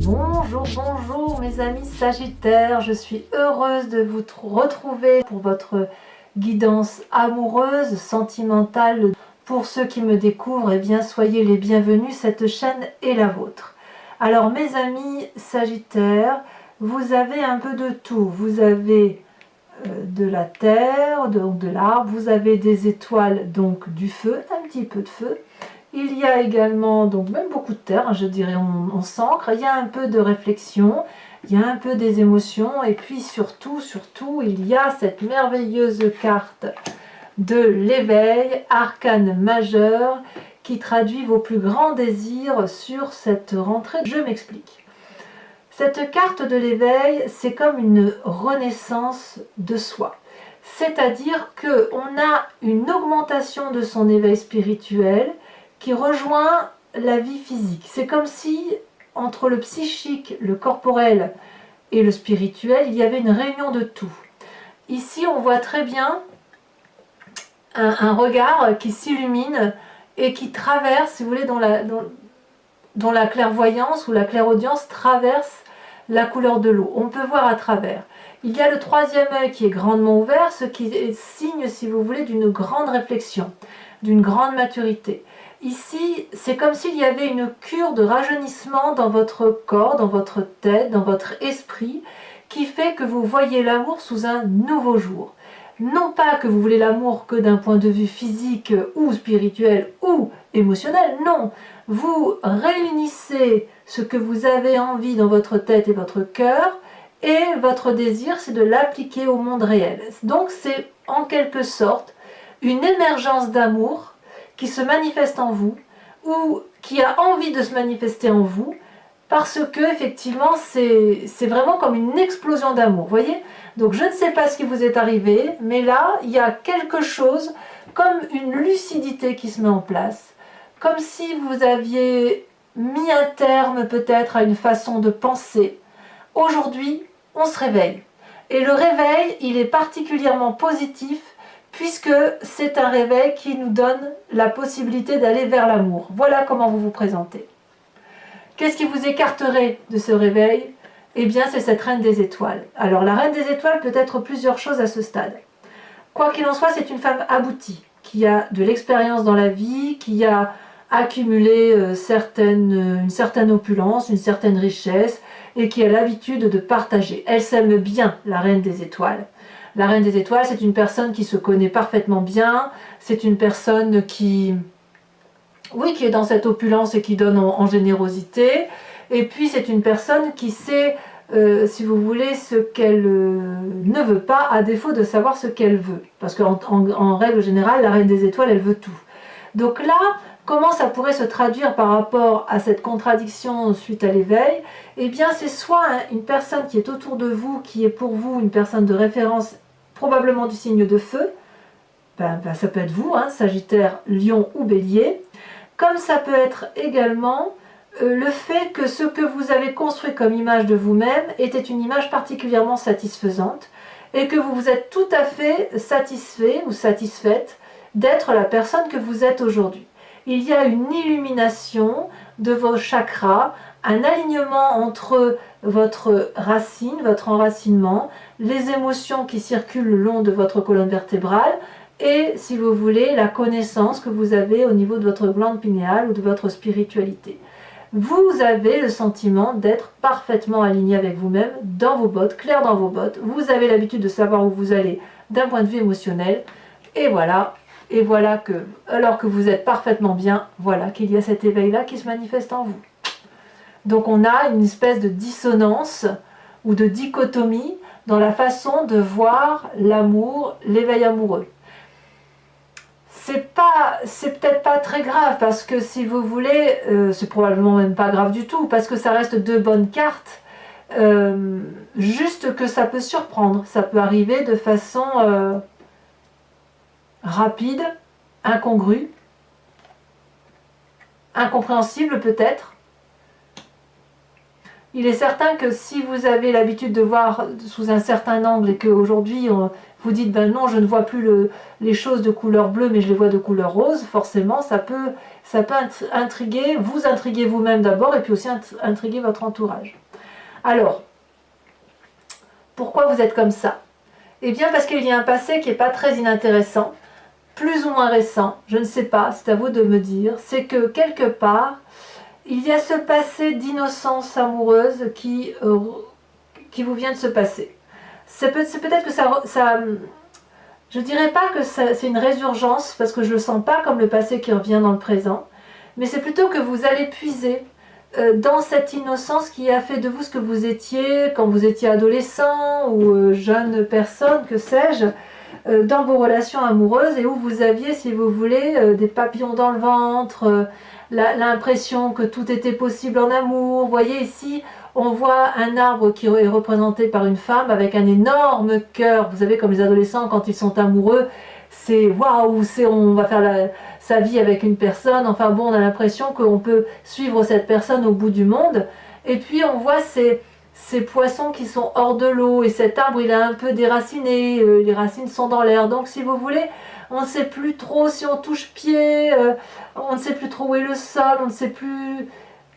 Bonjour, bonjour mes amis Sagittaires, je suis heureuse de vous retrouver pour votre guidance amoureuse, sentimentale. Pour ceux qui me découvrent, eh bien soyez les bienvenus, cette chaîne est la vôtre. Alors mes amis Sagittaires, vous avez un peu de tout, vous avez de la terre, donc de l'arbre, vous avez des étoiles, donc du feu, un petit peu de feu. Il y a également, donc même beaucoup de terre, je dirais, on s'ancre, il y a un peu de réflexion, il y a un peu des émotions, et puis surtout, il y a cette merveilleuse carte de l'éveil, arcane majeur, qui traduit vos plus grands désirs sur cette rentrée. Je m'explique. Cette carte de l'éveil, c'est comme une renaissance de soi. C'est-à-dire qu'on a une augmentation de son éveil spirituel qui rejoint la vie physique. C'est comme si, entre le psychique, le corporel et le spirituel, il y avait une réunion de tout. Ici, on voit très bien un regard qui s'illumine et qui traverse, si vous voulez, dont la clairvoyance ou la clairaudience traverse la couleur de l'eau. On peut voir à travers. Il y a le troisième œil qui est grandement ouvert, ce qui est signe, si vous voulez, d'une grande réflexion, d'une grande maturité. Ici, c'est comme s'il y avait une cure de rajeunissement dans votre corps, dans votre tête, dans votre esprit, qui fait que vous voyez l'amour sous un nouveau jour. Non pas que vous voulez l'amour que d'un point de vue physique ou spirituel ou émotionnel, non. Vous réunissez ce que vous avez envie dans votre tête et votre cœur, et votre désir, c'est de l'appliquer au monde réel. Donc c'est en quelque sorte une émergence d'amour qui se manifeste en vous, ou qui a envie de se manifester en vous, parce que effectivement c'est vraiment comme une explosion d'amour, voyez. Donc je ne sais pas ce qui vous est arrivé, mais là il y a quelque chose comme une lucidité qui se met en place, comme si vous aviez mis un terme peut-être à une façon de penser. Aujourd'hui on se réveille, et le réveil il est particulièrement positif, puisque c'est un réveil qui nous donne la possibilité d'aller vers l'amour. Voilà comment vous vous présentez. Qu'est-ce qui vous écarterait de ce réveil? Eh bien, c'est cette reine des étoiles. Alors, la reine des étoiles peut être plusieurs choses à ce stade. Quoi qu'il en soit, c'est une femme aboutie, qui a de l'expérience dans la vie, qui a accumulé une certaine opulence, une certaine richesse, et qui a l'habitude de partager. Elle s'aime bien, la reine des étoiles. La reine des étoiles, c'est une personne qui se connaît parfaitement bien, c'est une personne qui est dans cette opulence et qui donne en générosité, et puis c'est une personne qui sait, si vous voulez, ce qu'elle ne veut pas, à défaut de savoir ce qu'elle veut. Parce qu'en règle générale, la reine des étoiles, elle veut tout. Donc là, comment ça pourrait se traduire par rapport à cette contradiction suite à l'éveil? Eh bien, c'est soit une personne qui est autour de vous, qui est pour vous une personne de référence, probablement du signe de feu, ça peut être vous, Sagittaire, Lion ou Bélier, comme ça peut être également le fait que ce que vous avez construit comme image de vous-même était une image particulièrement satisfaisante, et que vous vous êtes tout à fait satisfait ou satisfaite d'être la personne que vous êtes aujourd'hui. Il y a une illumination de vos chakras, un alignement entre votre racine, votre enracinement, les émotions qui circulent le long de votre colonne vertébrale, et, si vous voulez, la connaissance que vous avez au niveau de votre glande pinéale ou de votre spiritualité. Vous avez le sentiment d'être parfaitement aligné avec vous-même, dans vos bottes, clair dans vos bottes. Vous avez l'habitude de savoir où vous allez d'un point de vue émotionnel, et voilà que, alors que vous êtes parfaitement bien, voilà qu'il y a cet éveil-là qui se manifeste en vous. Donc on a une espèce de dissonance ou de dichotomie dans la façon de voir l'amour, l'éveil amoureux. C'est peut-être pas très grave, parce que si vous voulez, c'est probablement même pas grave du tout, parce que ça reste deux bonnes cartes, juste que ça peut surprendre, ça peut arriver de façon rapide, incongrue, incompréhensible peut-être. il est certain que si vous avez l'habitude de voir sous un certain angle et qu'aujourd'hui vous dites ben non, je ne vois plus les choses de couleur bleue mais je les vois de couleur rose, forcément ça peut intriguer, vous intriguer vous-même d'abord et puis aussi intriguer votre entourage. Alors, pourquoi vous êtes comme ça? Eh bien parce qu'il y a un passé qui n'est pas très inintéressant, plus ou moins récent, je ne sais pas, c'est à vous de me dire, c'est que quelque part, il y a ce passé d'innocence amoureuse qui vous vient de se passer. C'est peut-être que ça je dirais pas que c'est une résurgence, parce que je le sens pas comme le passé qui revient dans le présent, mais c'est plutôt que vous allez puiser dans cette innocence qui a fait de vous ce que vous étiez quand vous étiez adolescent ou jeune personne, que sais-je, dans vos relations amoureuses et où vous aviez, si vous voulez, des papillons dans le ventre, l'impression que tout était possible en amour. Vous voyez ici, on voit un arbre qui est représenté par une femme avec un énorme cœur. Vous savez, comme les adolescents, quand ils sont amoureux, c'est waouh, on va faire sa vie avec une personne. Enfin bon, on a l'impression qu'on peut suivre cette personne au bout du monde. Et puis on voit ces poissons qui sont hors de l'eau et cet arbre il est un peu déraciné, les racines sont dans l'air, donc si vous voulez on ne sait plus trop si on touche pied, on ne sait plus trop où est le sol, on ne sait plus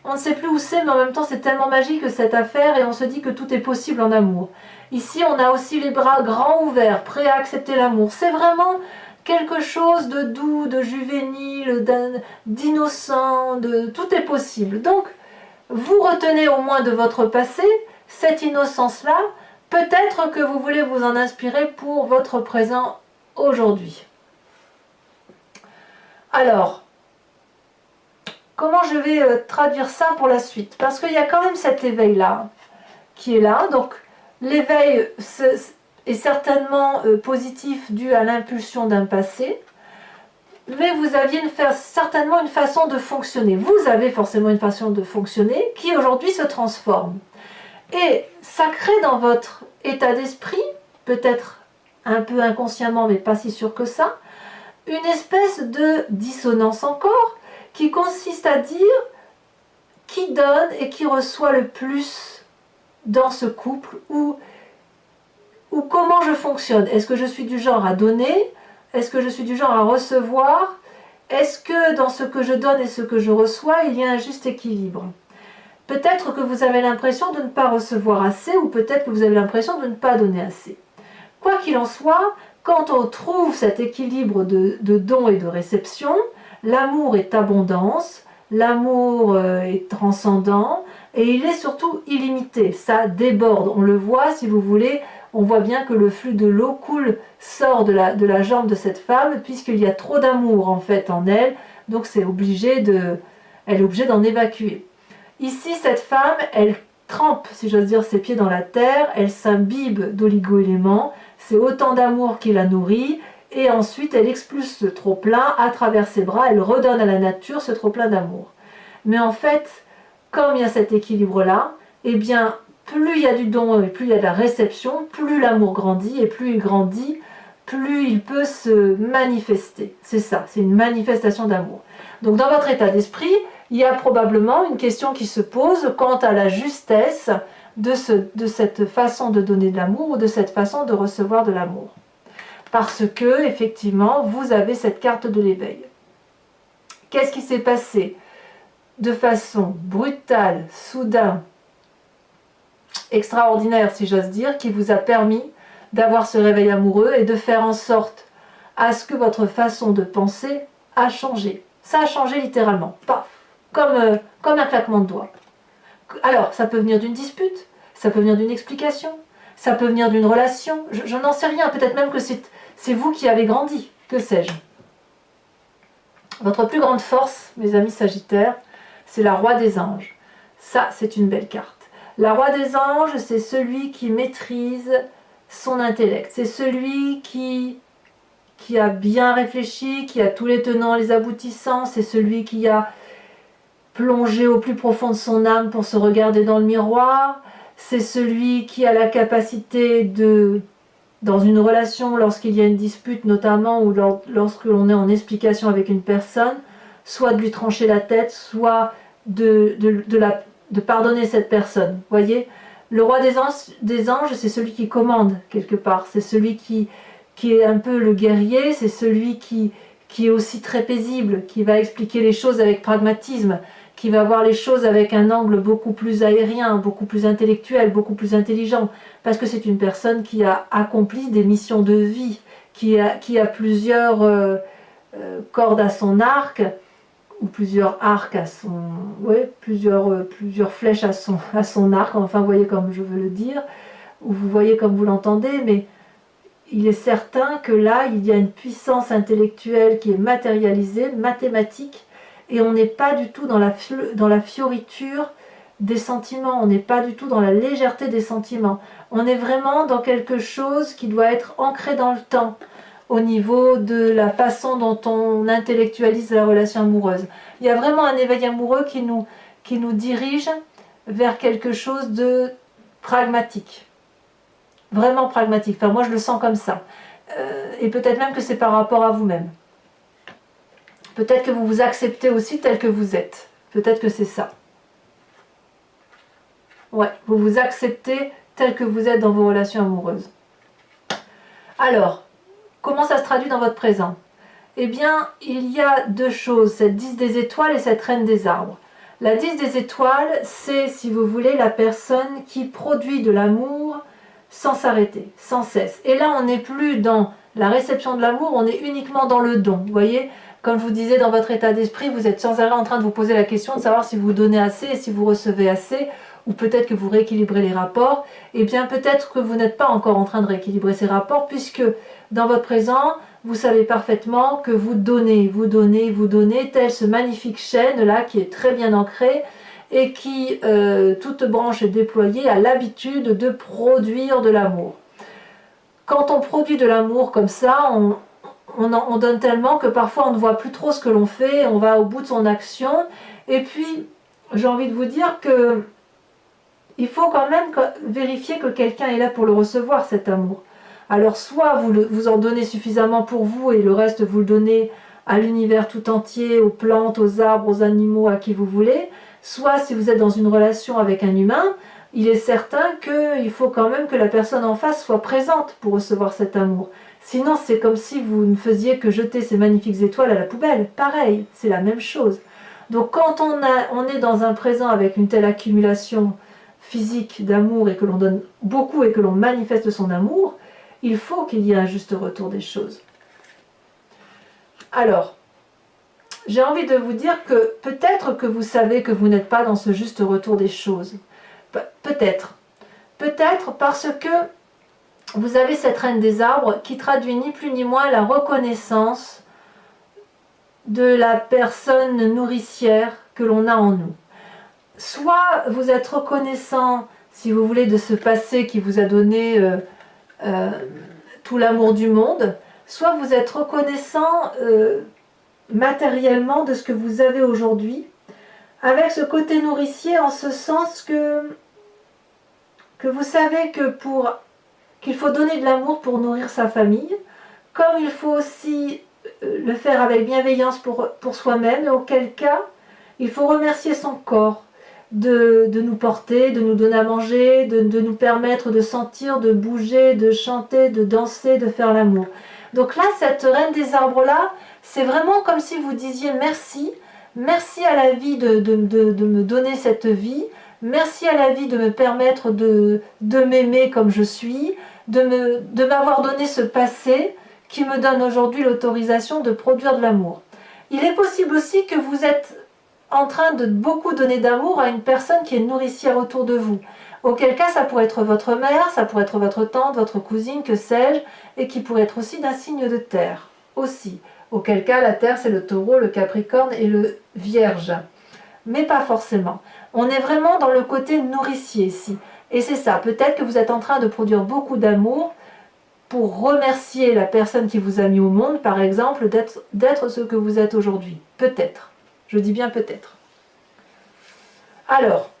où c'est, mais en même temps c'est tellement magique cette affaire et on se dit que tout est possible en amour. Ici on a aussi les bras grands ouverts, prêts à accepter l'amour, c'est vraiment quelque chose de doux, de juvénile, d'innocent, tout est possible. Donc vous retenez au moins de votre passé cette innocence-là, peut-être que vous voulez vous en inspirer pour votre présent aujourd'hui. Alors, comment je vais traduire ça pour la suite? Parce qu'il y a quand même cet éveil-là qui est là. Donc, l'éveil est certainement positif dû à l'impulsion d'un passé, mais vous aviez certainement une façon de fonctionner. Vous avez forcément une façon de fonctionner qui aujourd'hui se transforme. Et ça crée dans votre état d'esprit, peut-être un peu inconsciemment, mais pas si sûr que ça, une espèce de dissonance encore, qui consiste à dire qui donne et qui reçoit le plus dans ce couple, ou comment je fonctionne. Est-ce que je suis du genre à donner? Est-ce que je suis du genre à recevoir? Est-ce que dans ce que je donne et ce que je reçois, il y a un juste équilibre? Peut-être que vous avez l'impression de ne pas recevoir assez, ou peut-être que vous avez l'impression de ne pas donner assez. Quoi qu'il en soit, quand on trouve cet équilibre de don et de réception, l'amour est abondance, l'amour est transcendant, et il est surtout illimité, ça déborde. On le voit, si vous voulez, on voit bien que le flux de l'eau sort de la jambe de cette femme, puisqu'il y a trop d'amour en fait en elle, donc elle est obligée d'en évacuer. Ici, cette femme, elle trempe, si j'ose dire, ses pieds dans la terre, elle s'imbibe d'oligo-éléments, c'est autant d'amour qui la nourrit, et ensuite elle expulse ce trop-plein à travers ses bras, elle redonne à la nature ce trop-plein d'amour. Mais en fait, comme il y a cet équilibre-là, eh bien, plus il y a du don et plus il y a de la réception, plus l'amour grandit, et plus il grandit, plus il peut se manifester. C'est ça, c'est une manifestation d'amour. Donc dans votre état d'esprit, il y a probablement une question qui se pose quant à la justesse de cette façon de donner de l'amour ou de cette façon de recevoir de l'amour. Parce que, effectivement, vous avez cette carte de l'éveil. Qu'est-ce qui s'est passé de façon brutale, soudain, extraordinaire, si j'ose dire, qui vous a permis d'avoir ce réveil amoureux et de faire en sorte à ce que votre façon de penser a changé. Ça a changé littéralement, paf, comme un claquement de doigts. Alors, ça peut venir d'une dispute, ça peut venir d'une explication, ça peut venir d'une relation, je n'en sais rien, peut-être même que c'est vous qui avez grandi, que sais-je. Votre plus grande force, mes amis Sagittaires, c'est la Roi des Anges. Ça, c'est une belle carte. La Roi des Anges, c'est celui qui maîtrise son intellect, c'est celui qui a bien réfléchi, qui a tous les tenants, les aboutissants, c'est celui qui a plongé au plus profond de son âme pour se regarder dans le miroir, c'est celui qui a la capacité de, dans une relation, lorsqu'il y a une dispute notamment, ou lorsque l'on est en explication avec une personne, soit de lui trancher la tête, soit de de pardonner cette personne. Vous voyez, le roi des anges, c'est celui qui commande quelque part, c'est celui qui est un peu le guerrier, c'est celui qui est aussi très paisible, qui va expliquer les choses avec pragmatisme, qui va voir les choses avec un angle beaucoup plus aérien, beaucoup plus intellectuel, beaucoup plus intelligent, parce que c'est une personne qui a accompli des missions de vie, qui a plusieurs cordes à son arc, ou plusieurs arcs à son... Oui, plusieurs flèches à son arc, enfin vous voyez comme je veux le dire, ou vous voyez comme vous l'entendez, mais il est certain que là, il y a une puissance intellectuelle qui est matérialisée, mathématique, et on n'est pas du tout dans la fioriture des sentiments, on n'est pas du tout dans la légèreté des sentiments. On est vraiment dans quelque chose qui doit être ancré dans le temps, au niveau de la façon dont on intellectualise la relation amoureuse. Il y a vraiment un éveil amoureux qui nous dirige vers quelque chose de pragmatique. Vraiment pragmatique. Enfin, moi, je le sens comme ça. Et peut-être même que c'est par rapport à vous-même. Peut-être que vous vous acceptez aussi tel que vous êtes. Peut-être que c'est ça. Ouais, vous vous acceptez tel que vous êtes dans vos relations amoureuses. Alors, comment ça se traduit dans votre présent? Eh bien, il y a deux choses, cette 10 des étoiles et cette reine des arbres. La 10 des étoiles, c'est, si vous voulez, la personne qui produit de l'amour sans s'arrêter, sans cesse. Et là, on n'est plus dans la réception de l'amour, on est uniquement dans le don. Vous voyez, comme je vous disais, dans votre état d'esprit, vous êtes sans arrêt en train de vous poser la question de savoir si vous donnez assez et si vous recevez assez, ou peut-être que vous rééquilibrez les rapports. Eh bien, peut-être que vous n'êtes pas encore en train de rééquilibrer ces rapports, puisque dans votre présent, vous savez parfaitement que vous donnez, telle ce magnifique chaîne-là qui est très bien ancrée, et qui, toute branche est déployée, a l'habitude de produire de l'amour. Quand on produit de l'amour comme ça, on donne tellement que parfois on ne voit plus trop ce que l'on fait, on va au bout de son action, et puis j'ai envie de vous dire que il faut quand même vérifier que quelqu'un est là pour le recevoir, cet amour. Alors soit vous en donnez suffisamment pour vous et le reste vous le donnez à l'univers tout entier, aux plantes, aux arbres, aux animaux, à qui vous voulez, soit si vous êtes dans une relation avec un humain, il est certain qu'il faut quand même que la personne en face soit présente pour recevoir cet amour. Sinon, c'est comme si vous ne faisiez que jeter ces magnifiques étoiles à la poubelle. Pareil, c'est la même chose. Donc quand on est dans un présent avec une telle accumulation physique d'amour et que l'on donne beaucoup et que l'on manifeste son amour, il faut qu'il y ait un juste retour des choses. Alors, j'ai envie de vous dire que peut-être que vous savez que vous n'êtes pas dans ce juste retour des choses. Peut-être. Peut-être parce que vous avez cette reine des arbres qui traduit ni plus ni moins la reconnaissance de la personne nourricière que l'on a en nous. Soit vous êtes reconnaissant, si vous voulez, de ce passé qui vous a donné tout l'amour du monde, soit vous êtes reconnaissant matériellement de ce que vous avez aujourd'hui, avec ce côté nourricier en ce sens que vous savez que qu'il faut donner de l'amour pour nourrir sa famille, comme il faut aussi le faire avec bienveillance pour soi-même, et auquel cas il faut remercier son corps de nous porter, de nous donner à manger, de nous permettre de sentir, de bouger, de chanter, de danser, de faire l'amour. Donc là, cette reine des arbres-là, c'est vraiment comme si vous disiez merci, merci à la vie de me donner cette vie, merci à la vie de me permettre de m'aimer comme je suis, de m'avoir donné ce passé qui me donne aujourd'hui l'autorisation de produire de l'amour. Il est possible aussi que vous êtes en train de beaucoup donner d'amour à une personne qui est nourricière autour de vous. Auquel cas, ça pourrait être votre mère, ça pourrait être votre tante, votre cousine, que sais-je, et qui pourrait être aussi d'un signe de terre, aussi. Auquel cas, la terre, c'est le taureau, le capricorne et le vierge. Mais pas forcément. On est vraiment dans le côté nourricier ici. Et c'est ça, peut-être que vous êtes en train de produire beaucoup d'amour pour remercier la personne qui vous a mis au monde, par exemple, d'être ce que vous êtes aujourd'hui. Peut-être. Je dis bien peut-être. Alors,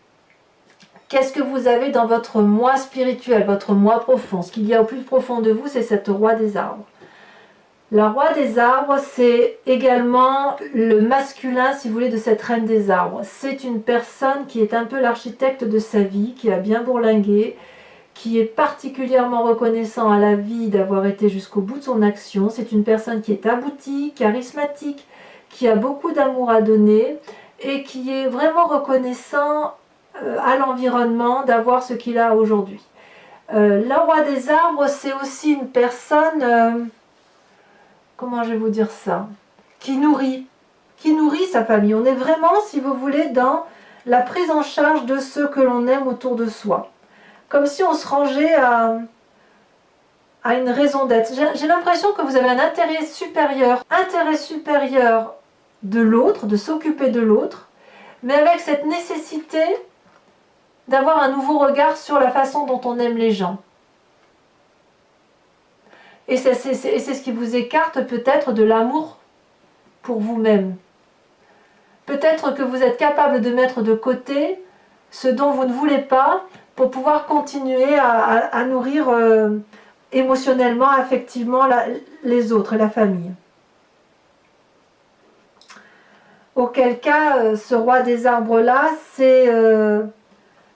qu'est-ce que vous avez dans votre moi spirituel, votre moi profond? Ce qu'il y a au plus profond de vous, c'est cette roi des arbres. La roi des arbres, c'est également le masculin, si vous voulez, de cette reine des arbres. C'est une personne qui est un peu l'architecte de sa vie, qui a bien bourlingué, qui est particulièrement reconnaissant à la vie d'avoir été jusqu'au bout de son action. C'est une personne qui est aboutie, charismatique, qui a beaucoup d'amour à donner et qui est vraiment reconnaissant à l'environnement d'avoir ce qu'il a aujourd'hui. Le roi des arbres, c'est aussi une personne... comment je vais vous dire ça, qui nourrit sa famille. On est vraiment, si vous voulez, dans la prise en charge de ceux que l'on aime autour de soi. Comme si on se rangeait à une raison d'être. J'ai l'impression que vous avez un intérêt supérieur de l'autre, de s'occuper de l'autre, mais avec cette nécessité d'avoir un nouveau regard sur la façon dont on aime les gens. Et c'est ce qui vous écarte peut-être de l'amour pour vous-même. Peut-être que vous êtes capable de mettre de côté ce dont vous ne voulez pas pour pouvoir continuer à nourrir émotionnellement, affectivement les autres et la famille. Auquel cas, ce roi des arbres-là,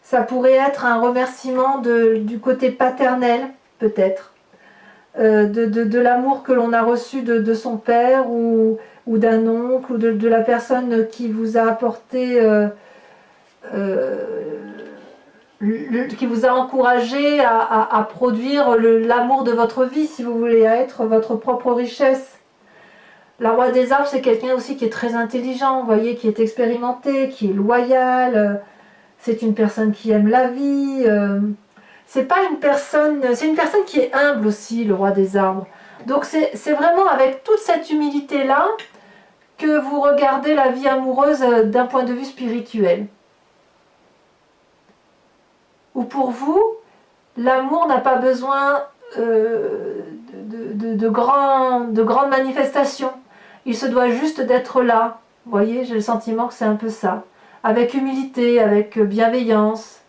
ça pourrait être un remerciement du côté paternel, peut-être. De l'amour que l'on a reçu de son père ou d'un oncle ou de la personne qui vous a apporté, qui vous a encouragé à produire l'amour de votre vie, si vous voulez, à être votre propre richesse. La roi des arbres, c'est quelqu'un aussi qui est très intelligent, vous voyez, qui est expérimenté, qui est loyal, c'est une personne qui aime la vie. C'est une personne qui est humble aussi, le roi des arbres. Donc c'est vraiment avec toute cette humilité-là que vous regardez la vie amoureuse d'un point de vue spirituel. Ou pour vous, l'amour n'a pas besoin de grandes manifestations. Il se doit juste d'être là. Vous voyez, j'ai le sentiment que c'est un peu ça. Avec humilité, avec bienveillance.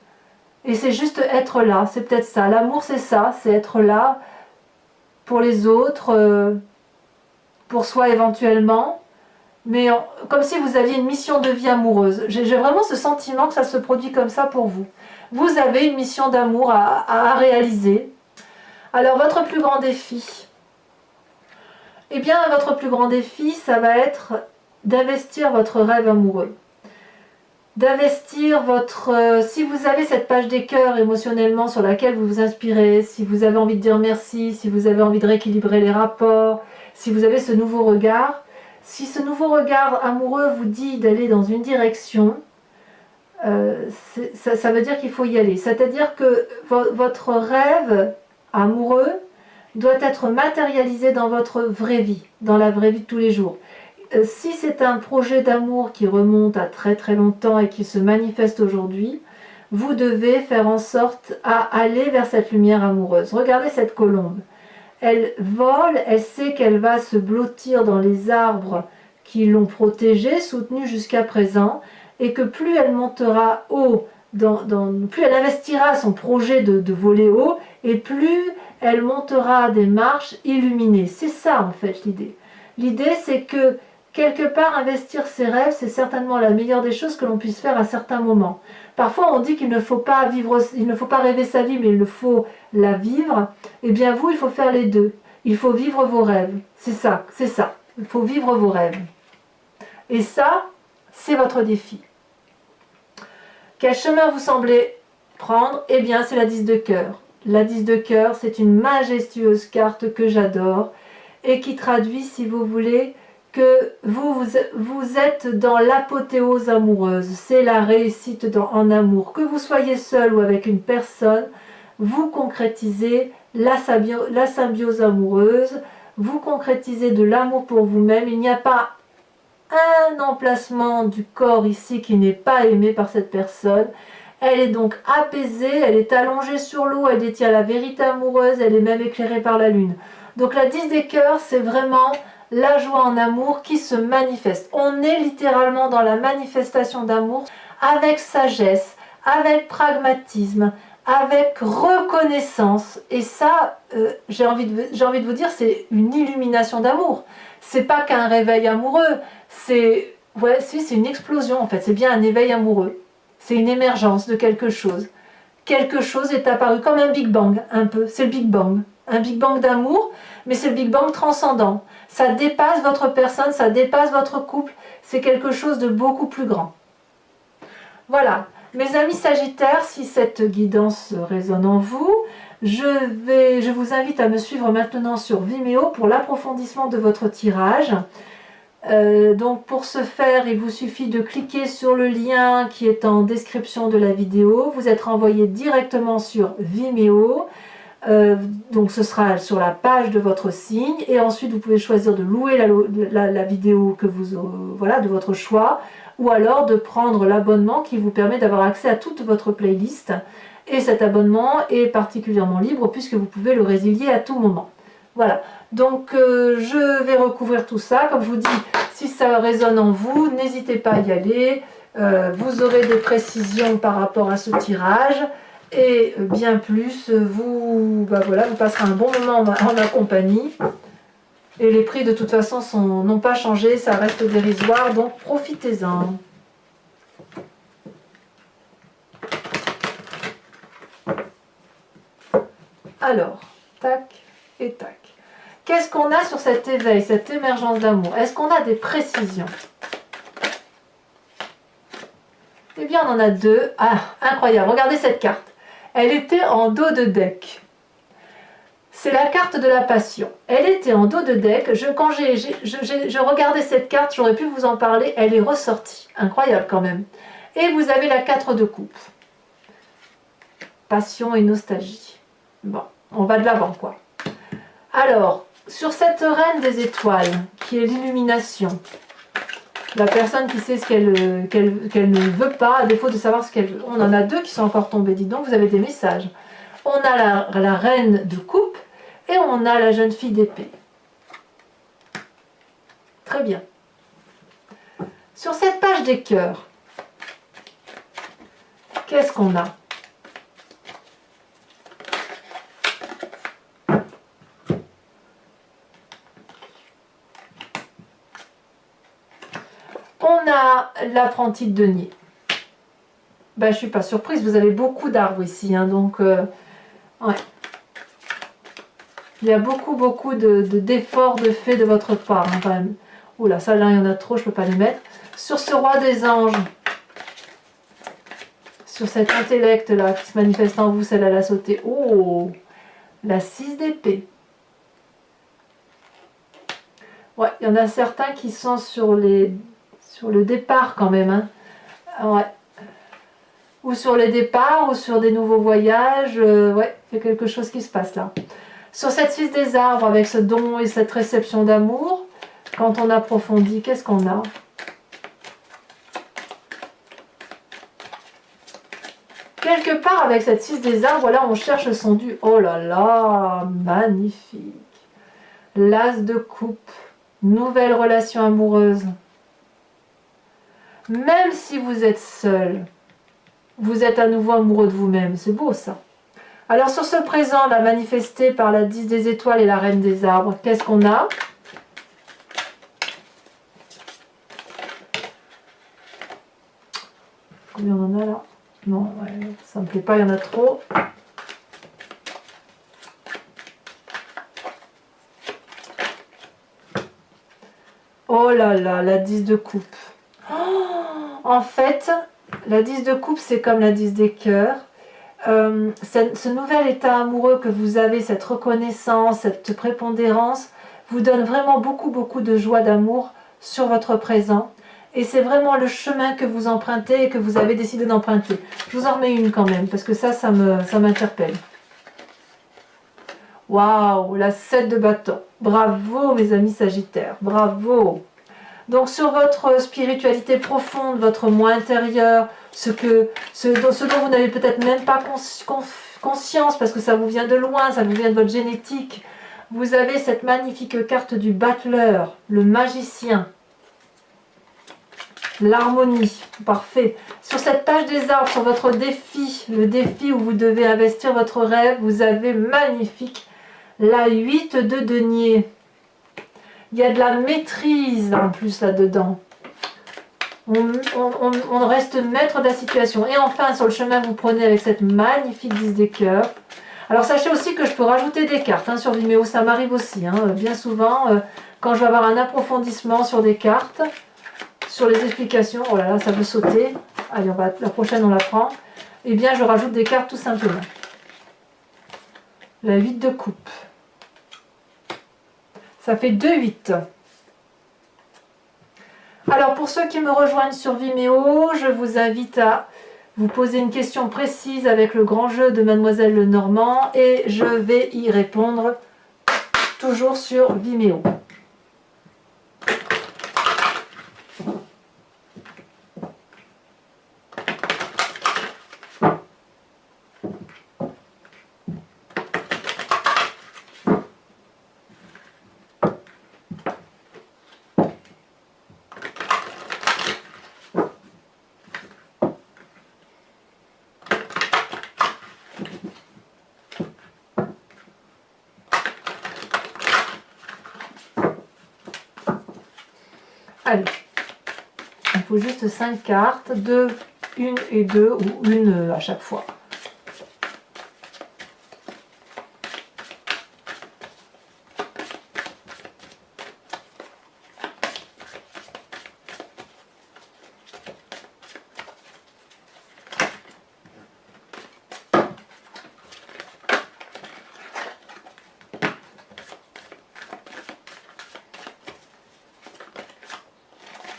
Et c'est juste être là, c'est peut-être ça. L'amour, c'est ça, c'est être là pour les autres, pour soi éventuellement. Mais comme si vous aviez une mission de vie amoureuse. J'ai vraiment ce sentiment que ça se produit comme ça pour vous. Vous avez une mission d'amour à réaliser. Alors, votre plus grand défi, eh bien, votre plus grand défi, ça va être d'investir votre rêve amoureux. D'investir si vous avez cette page des cœurs émotionnellement sur laquelle vous vous inspirez, si vous avez envie de dire merci, si vous avez envie de rééquilibrer les rapports, si vous avez ce nouveau regard, si ce nouveau regard amoureux vous dit d'aller dans une direction, ça veut dire qu'il faut y aller. C'est-à-dire que votre rêve amoureux doit être matérialisé dans votre vraie vie, dans la vraie vie de tous les jours. Si c'est un projet d'amour qui remonte à très très longtemps et qui se manifeste aujourd'hui, vous devez faire en sorte à aller vers cette lumière amoureuse. Regardez cette colombe. Elle vole, elle sait qu'elle va se blottir dans les arbres qui l'ont protégée, soutenue jusqu'à présent, et que plus elle montera haut, plus elle investira son projet de voler haut, et plus elle montera des marches illuminées. C'est ça en fait l'idée. L'idée c'est que quelque part, investir ses rêves, c'est certainement la meilleure des choses que l'on puisse faire à certains moments. Parfois, on dit qu'il ne faut pas rêver sa vie, mais il faut la vivre. Eh bien, vous, il faut faire les deux. Il faut vivre vos rêves. C'est ça, c'est ça. Il faut vivre vos rêves. Et ça, c'est votre défi. Quel chemin vous semblez prendre? Eh bien, c'est la 10 de cœur. La 10 de cœur, c'est une majestueuse carte que j'adore et qui traduit, si vous voulez, que vous êtes dans l'apothéose amoureuse, c'est la réussite en amour. Que vous soyez seul ou avec une personne, vous concrétisez la symbiose amoureuse, vous concrétisez de l'amour pour vous-même. Il n'y a pas un emplacement du corps ici qui n'est pas aimé par cette personne. Elle est donc apaisée, elle est allongée sur l'eau, elle détient la vérité amoureuse, elle est même éclairée par la lune. Donc la 10 des cœurs, c'est vraiment la joie en amour qui se manifeste. On est littéralement dans la manifestation d'amour avec sagesse, avec pragmatisme, avec reconnaissance. Et ça, j'ai envie de vous dire, c'est une illumination d'amour. C'est pas qu'un réveil amoureux, c'est une explosion en fait, c'est bien un éveil amoureux. C'est une émergence de quelque chose. Quelque chose est apparu comme un Big Bang, un peu. C'est le Big Bang. Un Big Bang d'amour, mais c'est le Big Bang transcendant. Ça dépasse votre personne, ça dépasse votre couple. C'est quelque chose de beaucoup plus grand. Voilà. Mes amis Sagittaires, si cette guidance résonne en vous, je vous invite à me suivre maintenant sur Vimeo pour l'approfondissement de votre tirage. Donc pour ce faire, il vous suffit de cliquer sur le lien qui est en description de la vidéo. Vous êtes renvoyé directement sur Vimeo. Donc ce sera sur la page de votre signe. Et ensuite, vous pouvez choisir de louer la vidéo que voilà, de votre choix. Ou alors de prendre l'abonnement qui vous permet d'avoir accès à toute votre playlist. Et cet abonnement est particulièrement libre puisque vous pouvez le résilier à tout moment. Voilà, donc je vais recouvrir tout ça. Comme je vous dis, si ça résonne en vous, n'hésitez pas à y aller. Vous aurez des précisions par rapport à ce tirage. Et bien plus, vous passerez un bon moment en ma compagnie. Et les prix de toute façon n'ont pas changé, ça reste dérisoire, donc profitez-en. Alors, tac et tac. Qu'est-ce qu'on a sur cet éveil, cette émergence d'amour? Est-ce qu'on a des précisions? Eh bien, on en a deux. Ah, incroyable, regardez cette carte. Elle était en dos de deck. C'est la carte de la passion. Elle était en dos de deck. Quand je regardais cette carte, j'aurais pu vous en parler. Elle est ressortie. Incroyable quand même. Et vous avez la 4 de coupe. Passion et nostalgie. Bon, on va de l'avant quoi. Alors, sur cette reine des étoiles, qui est l'illumination, la personne qui sait ce qu'elle ne veut pas, à défaut de savoir ce qu'elle veut. On en a deux qui sont encore tombés, dis donc, vous avez des messages. On a la reine de coupe et on a la jeune fille d'épée. Très bien. Sur cette page des cœurs, qu'est-ce qu'on a? On a l'apprenti de denier. Ben, je ne suis pas surprise, vous avez beaucoup d'arbres ici, hein, donc ouais. Il y a beaucoup d'efforts de fait de votre part, hein, quand même. Oula, ça là, il y en a trop, je ne peux pas les mettre. Sur ce roi des anges, sur cet intellect là qui se manifeste en vous, celle-là l'a sauté. Oh, la 6 d'épée. Ouais, il y en a certains qui sont sur le départ quand même, hein. Ouais. Ou sur les départs, ou sur des nouveaux voyages. Ouais, il y a quelque chose qui se passe là. Sur cette 6 des arbres, avec ce don et cette réception d'amour, quand on approfondit, qu'est-ce qu'on a? Quelque part, avec cette 6 des arbres, là, on cherche son dû. Oh là là, magnifique. L'as de coupe, nouvelle relation amoureuse. Même si vous êtes seul, vous êtes à nouveau amoureux de vous-même. C'est beau ça. Alors sur ce présent, là, manifesté par la 10 des étoiles et la reine des arbres, qu'est-ce qu'on a? Combien on en a là? Non, ouais, ça me plaît pas, il y en a trop. Oh là là, la 10 de coupe. Oh, en fait, la 10 de coupe, c'est comme la 10 des cœurs. Ce nouvel état amoureux que vous avez, cette reconnaissance, cette prépondérance, vous donne vraiment beaucoup de joie d'amour sur votre présent. Et c'est vraiment le chemin que vous empruntez et que vous avez décidé d'emprunter. Je vous en remets une quand même, parce que ça m'interpelle. Waouh, la 7 de bâton. Bravo mes amis Sagittaires, bravo. Donc sur votre spiritualité profonde, votre moi intérieur, ce dont vous n'avez peut-être même pas conscience parce que ça vous vient de loin, ça vous vient de votre génétique, vous avez cette magnifique carte du battleur, le magicien. l'harmonie, parfait. Sur cette tâche des arbres, sur votre défi, le défi où vous devez investir votre rêve, vous avez magnifique la 8 de denier. Il y a de la maîtrise en plus là-dedans. On reste maître de la situation. Et enfin, sur le chemin que vous prenez avec cette magnifique 10 des cœurs. Alors sachez aussi que je peux rajouter des cartes hein, sur Vimeo, ça m'arrive aussi. Hein, bien souvent, quand je vais avoir un approfondissement sur des cartes, sur les explications, oh là là, ça veut sauter. Allez, la prochaine on la prend. Eh bien, je rajoute des cartes tout simplement. La 8 de coupe. Ça fait 2-8. Alors, pour ceux qui me rejoignent sur Vimeo, je vous invite à vous poser une question précise avec le grand jeu de Mademoiselle Lenormand et je vais y répondre toujours sur Vimeo. Allez, il faut juste 5 cartes, 2, 1 et 2, ou une à chaque fois.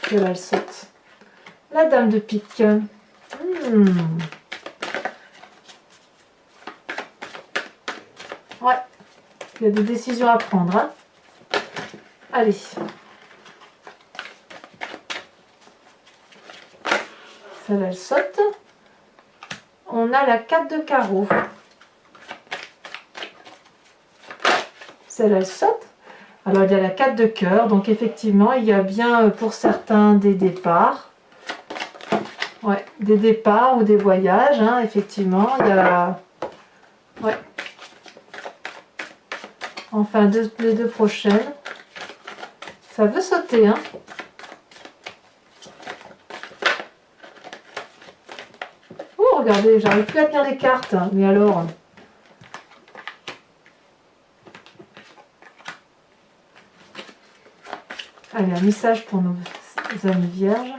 Et là, elle saute. La dame de pique. Ouais, il y a des décisions à prendre. Hein. Allez. Celle-là, elle saute. On a la 4 de carreau. Celle-là, elle saute. Alors, il y a la 4 de cœur. Donc, effectivement, il y a bien pour certains des départs. Ouais, des départs ou des voyages. Hein, effectivement, il y a... Ouais. Enfin, les deux prochaines. Ça veut sauter, hein. Oh, regardez, j'arrive plus à tenir les cartes. Mais alors... Allez, un message pour nos amis vierges.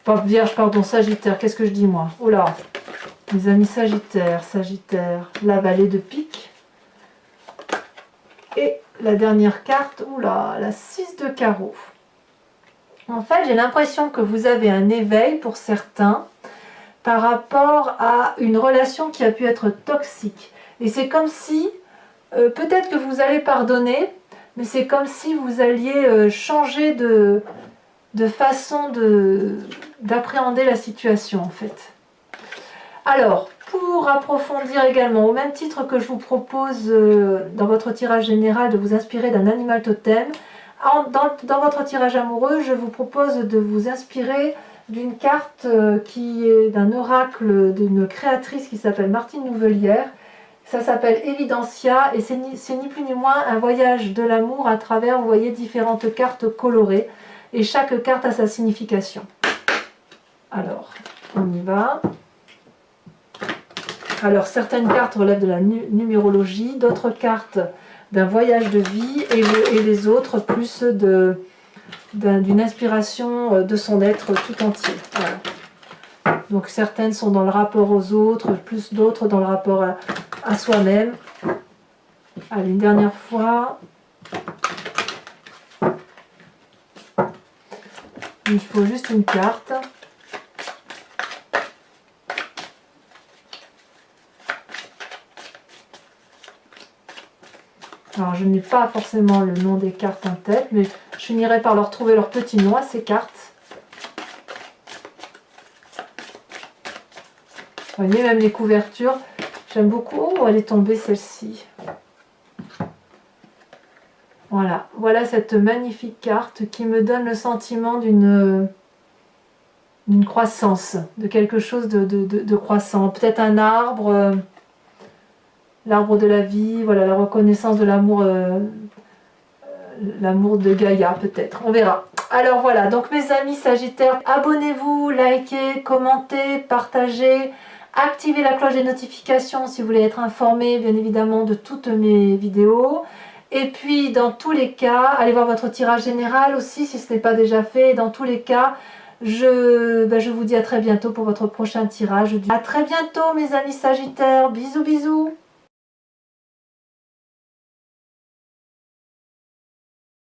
Pas vierge, pardon, sagittaire. Qu'est-ce que je dis, moi? Oh là, mes amis sagittaires, sagittaire. La vallée de pique. Et la dernière carte, oula, la 6 de carreau. En fait, j'ai l'impression que vous avez un éveil pour certains par rapport à une relation qui a pu être toxique. Et c'est comme si... peut-être que vous allez pardonner, mais c'est comme si vous alliez changer de façon d'appréhender la situation en fait. Alors, pour approfondir également, au même titre que je vous propose dans votre tirage général de vous inspirer d'un animal totem, dans votre tirage amoureux, je vous propose de vous inspirer d'une carte qui est d'un oracle d'une créatrice qui s'appelle Martine Nouvelière. Ça s'appelle Evidencia et c'est ni plus ni moins un voyage de l'amour à travers, vous voyez, différentes cartes colorées. Et chaque carte a sa signification. Alors, on y va. Alors, certaines cartes relèvent de la numérologie, d'autres cartes d'un voyage de vie et les autres plus d'une inspiration de son être tout entier. Voilà. Donc, certaines sont dans le rapport aux autres, plus d'autres dans le rapport à soi-même. Allez, une dernière fois. Il faut juste une carte. Alors, je n'ai pas forcément le nom des cartes en tête, mais je finirai par leur trouver leur petit nom à ces cartes. Vous voyez, même les couvertures, j'aime beaucoup. Oh, elle est tombée celle-ci. Voilà, voilà cette magnifique carte qui me donne le sentiment d'une croissance, de quelque chose de croissant. Peut-être un arbre, l'arbre de la vie, voilà, la reconnaissance de l'amour, l'amour de Gaïa peut-être, on verra. Alors voilà, donc mes amis Sagittaires, abonnez-vous, likez, commentez, partagez, activez la cloche des notifications si vous voulez être informé bien évidemment de toutes mes vidéos. Et puis dans tous les cas, allez voir votre tirage général aussi si ce n'est pas déjà fait. Dans tous les cas, je vous dis à très bientôt pour votre prochain tirage. À très bientôt mes amis Sagittaires, bisous bisous.